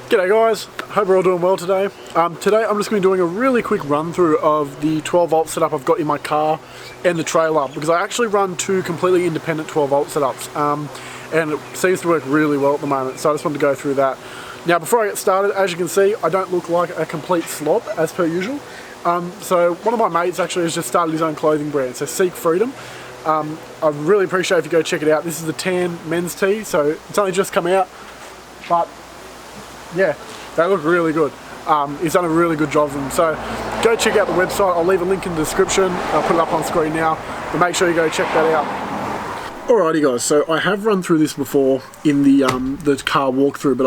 G'day guys, hope we're all doing well today. Today I'm just going to be doing a really quick run through of the 12 volt setup I've got in my car and the trailer, because I actually run two completely independent 12 volt setups and it seems to work really well at the moment, so I just wanted to go through that. Now before I get started, as you can see, I don't look like a complete slob as per usual. So one of my mates actually has just started his own clothing brand, so Seek Freedom. I really appreciate if you go check it out. This is the tan men's tee, so it's only just come out, but yeah, they look really good. He's done a really good job of them, so go check out the website. I'll leave a link in the description. I'll put it up on screen now, but make sure you go check that out. Alrighty guys, so I have run through this before in the car walkthrough, but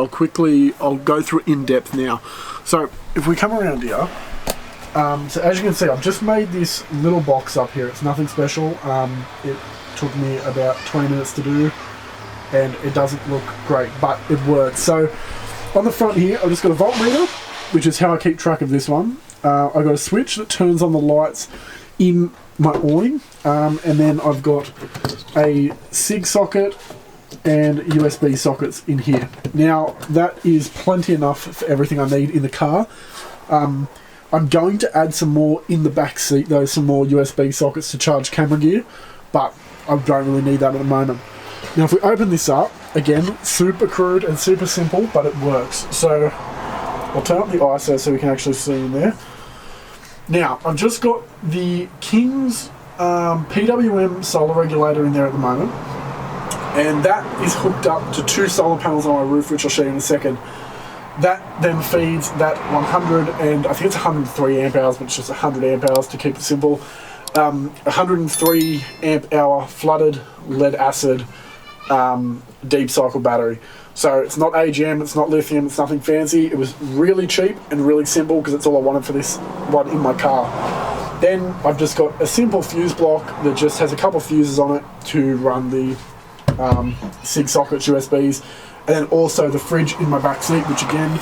I'll go through in depth now. So if we come around here, so as you can see, I've just made this little box up here. It's nothing special. It took me about 20 minutes to do, and it doesn't look great, but it works. So on the front here, I've just got a voltmeter, which is how I keep track of this one. I've got a switch that turns on the lights in my awning, and then I've got a SIG socket and USB sockets in here. Now, that is plenty enough for everything I need in the car. I'm going to add some more in the back seat, though, some more USB sockets to charge camera gear, but I don't really need that at the moment. Now, if we open this up, again, super crude and super simple, but it works. So I'll turn up the ISO so we can actually see in there. Now, I've just got the King's PWM solar regulator in there at the moment, and that is hooked up to two solar panels on my roof, which I'll show you in a second. That then feeds that 100 and I think it's 103 amp hours, but it's just 100 amp hours to keep it simple. 103 amp hour flooded lead acid deep cycle battery. So it's not AGM, it's not lithium, it's nothing fancy. It was really cheap and really simple because it's all I wanted for this one in my car. Then I've just got a simple fuse block that just has a couple of fuses on it to run the SIG sockets, USBs, and then also the fridge in my back seat, which again,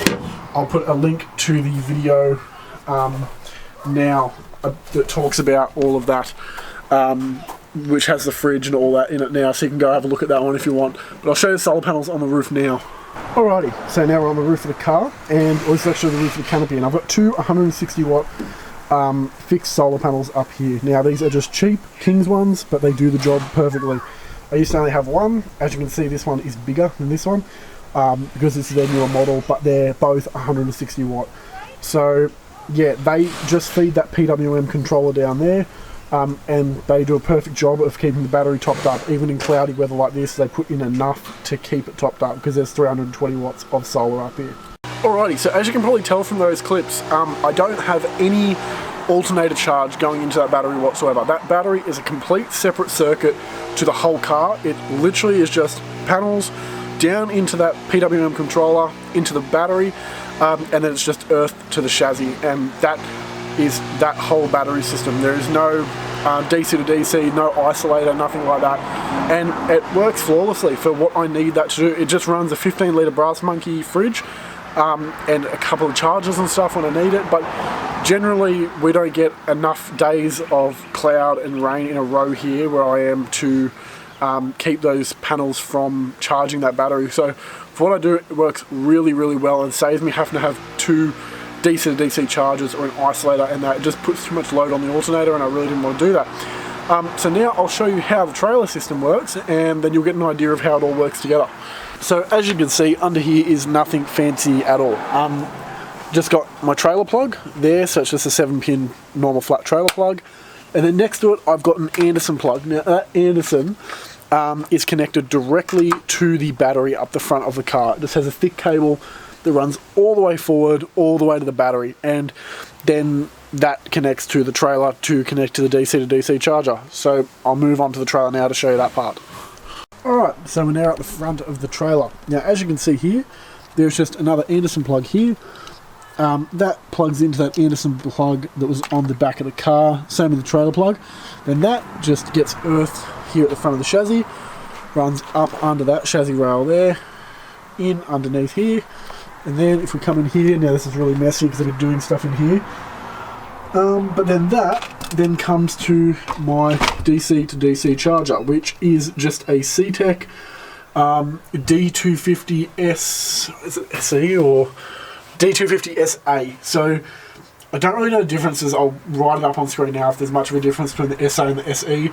I'll put a link to the video now that talks about all of that, which has the fridge and all that in it now, so you can go have a look at that one if you want. But I'll show you the solar panels on the roof now. Alrighty, so now we're on the roof of the car, and this is actually the roof of the canopy, and I've got two 160 watt fixed solar panels up here. Now these are just cheap King's ones, but they do the job perfectly. I used to only have one. As you can see, this one is bigger than this one because this is their newer model, but they're both 160 watt. So yeah, they just feed that PWM controller down there, and they do a perfect job of keeping the battery topped up. Even in cloudy weather like this, they put in enough to keep it topped up because there's 320 watts of solar up here. Alrighty, so as you can probably tell from those clips, I don't have any alternator charge going into that battery whatsoever. That battery is a complete separate circuit to the whole car. It literally is just panels down into that PWM controller, into the battery, and then it's just earthed to the chassis, and that is that whole battery system. There is no DC to DC, no isolator, nothing like that, and it works flawlessly for what I need that to do. It just runs a 15 litre Brass Monkey fridge and a couple of chargers and stuff when I need it, but generally we don't get enough days of cloud and rain in a row here where I am to keep those panels from charging that battery. So for what I do, it works really, really well and saves me having to have two DC to DC chargers or an isolator, and that just puts too much load on the alternator, and I really didn't want to do that. So now I'll show you how the trailer system works, and then you'll get an idea of how it all works together. So as you can see, under here is nothing fancy at all. Just got my trailer plug there, so it's just a 7-pin normal flat trailer plug, and then next to it I've got an Anderson plug. Now that Anderson is connected directly to the battery up the front of the car. It just has a thick cable that runs all the way forward, all the way to the battery, and then that connects to the trailer to connect to the DC to DC charger. So I'll move on to the trailer now to show you that part. Alright, so we're now at the front of the trailer. Now as you can see here, there's just another Anderson plug here. That plugs into that Anderson plug that was on the back of the car, same with the trailer plug. Then that just gets earthed here at the front of the chassis, runs up under that chassis rail there, in underneath here, and then if we come in here, now this is really messy because I've been doing stuff in here, but then that then comes to my DC to DC charger, which is just a C-Tech D250S, is it SE or D250SA? So I don't really know the differences. I'll write it up on screen now if there's much of a difference between the SA and the SE.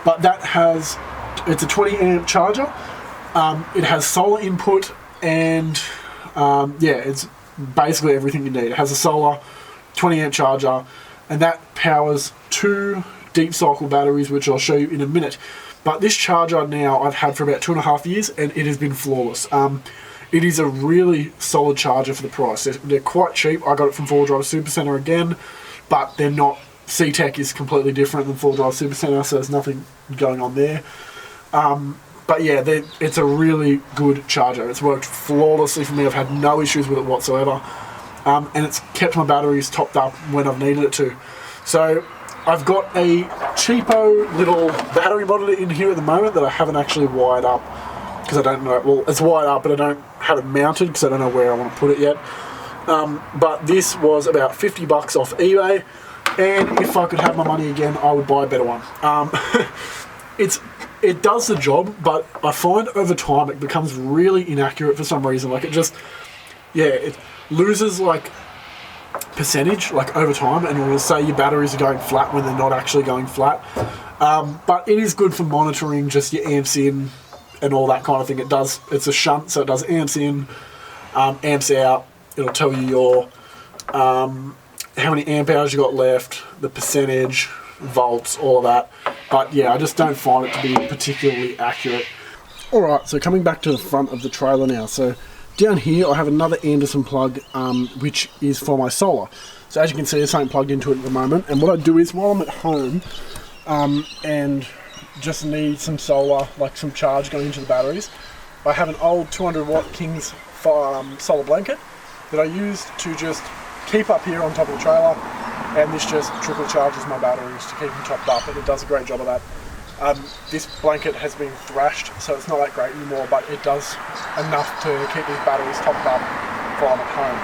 But that has, it's a 20 amp charger. It has solar input and it's basically everything you need. It has a solar 20 amp charger, and that powers 2 deep cycle batteries, which I'll show you in a minute. But this charger now I've had for about 2.5 years, and it has been flawless. It is a really solid charger for the price. They're quite cheap. I got it from 4Drive Supercenter again, but they're not. C-Tech is completely different than 4Drive Supercenter, so there's nothing going on there. But yeah, it's a really good charger. It's worked flawlessly for me. I've had no issues with it whatsoever. And it's kept my batteries topped up when I've needed it to. So I've got a cheapo little battery monitor in here at the moment that I haven't actually wired up because I don't know. Well, it's wired up, but I don't have it mounted because I don't know where I want to put it yet. But this was about $50 off eBay, and if I could have my money again, I would buy a better one. It does the job, but I find over time it becomes really inaccurate for some reason. Like it loses like percentage like over time, and it will say your batteries are going flat when they're not actually going flat. But it is good for monitoring just your amps in and all that kind of thing. It's a shunt, so it does amps in, amps out. It'll tell you your how many amp hours you got left, the percentage, volts, all of that. But yeah, I just don't find it to be particularly accurate. Alright, so coming back to the front of the trailer now. So down here I have another Anderson plug, which is for my solar. So as you can see, this ain't plugged into it at the moment. And what I do is while I'm at home and just need some solar, like some charge going into the batteries, I have an old 200 watt King's solar blanket that I use to just keep up here on top of the trailer, and this just trickle charges my batteries to keep them topped up, and it does a great job of that. This blanket has been thrashed, so it's not that great anymore, but it does enough to keep these batteries topped up while I'm at home.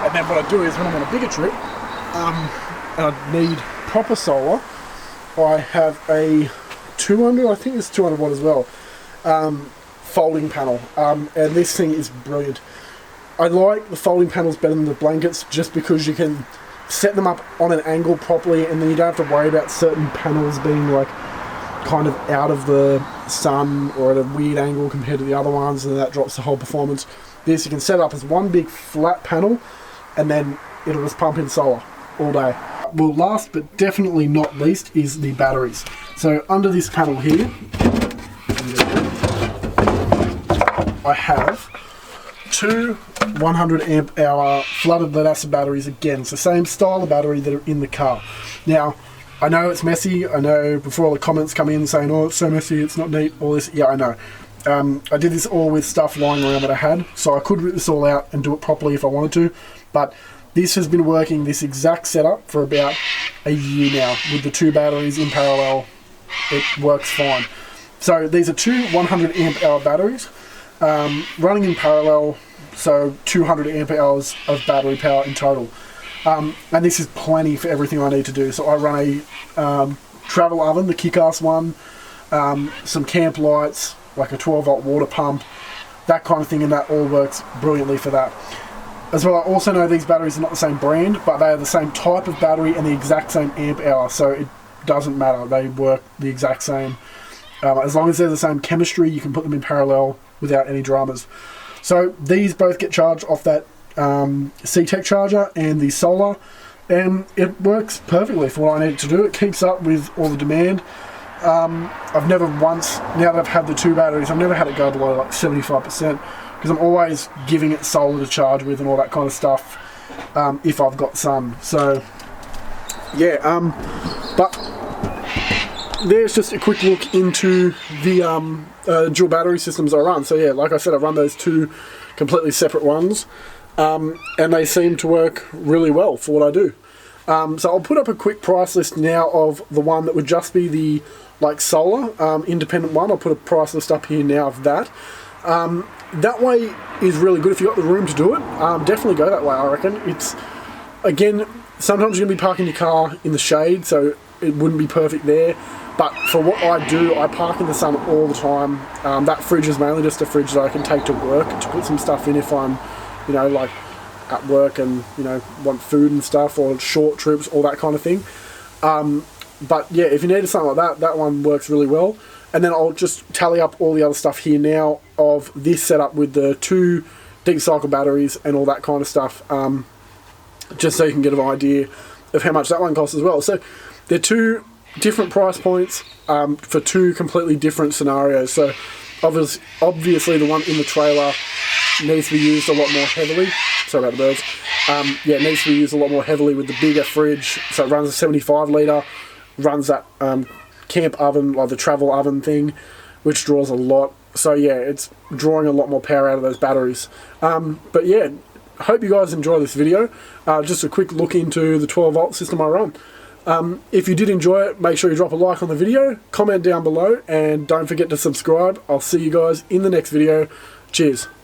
And then what I do is when I'm on a bigger trip, and I need proper solar, I have a 200, I think it's 200 watt as well, folding panel, and this thing is brilliant. I like the folding panels better than the blankets just because you can set them up on an angle properly, and then you don't have to worry about certain panels being like kind of out of the sun or at a weird angle compared to the other ones, and that drops the whole performance. This you can set up as one big flat panel, and then it'll just pump in solar all day. Well, last but definitely not least is the batteries. So under this panel here, I have 2 100 amp hour flooded lead acid batteries. Again, it's the same style of battery that are in the car. Now, I know it's messy. I know before all the comments come in saying, oh, it's so messy, it's not neat, all this. Yeah, I know. I did this all with stuff lying around that I had, so I could rip this all out and do it properly if I wanted to, but this has been working, this exact setup, for about a year now. With the 2 batteries in parallel, it works fine. So these are 2 100 amp hour batteries running in parallel, so 200 amp hours of battery power in total. And this is plenty for everything I need to do. So I run a travel oven, the kick-ass one, some camp lights, like a 12 volt water pump, that kind of thing, and that all works brilliantly for that. As well, I also know these batteries are not the same brand, but they are the same type of battery and the exact same amp hour, so it doesn't matter. They work the exact same. As long as they're the same chemistry, you can put them in parallel without any dramas. So these both get charged off that C-Tech charger and the solar, and it works perfectly for what I need it to do. It keeps up with all the demand. I've never once, now that I've had the 2 batteries, I've never had it go below like 75%, because I'm always giving it solar to charge with and all that kind of stuff if I've got sun. So yeah, but there's just a quick look into the dual battery systems I run. So yeah, like I said, I run those 2 completely separate ones, and they seem to work really well for what I do. So I'll put up a quick price list now of the one that would just be the like solar independent one. I'll put a price list up here now of that. That way is really good if you've got the room to do it. Definitely go that way, I reckon. It's, again, sometimes you're going to be parking your car in the shade, so it wouldn't be perfect there. But for what I do, I park in the sun all the time. That fridge is mainly just a fridge that I can take to work to put some stuff in if I'm, you know, like at work and, you know, want food and stuff, or short trips, all that kind of thing. But yeah, if you needed something like that, that one works really well. And then I'll just tally up all the other stuff here now of this setup with the 2 deep cycle batteries and all that kind of stuff, just so you can get an idea of how much that one costs as well. So they're 2 different price points for 2 completely different scenarios. So obviously the one in the trailer needs to be used a lot more heavily. Sorry about the birds. Yeah, it needs to be used a lot more heavily with the bigger fridge. So it runs a 75 litre, runs that camp oven, like the travel oven thing, which draws a lot. So yeah, it's drawing a lot more power out of those batteries. But yeah, hope you guys enjoy this video. Just a quick look into the 12 volt system I run. If you did enjoy it, make sure you drop a like on the video, comment down below, and don't forget to subscribe. I'll see you guys in the next video. Cheers.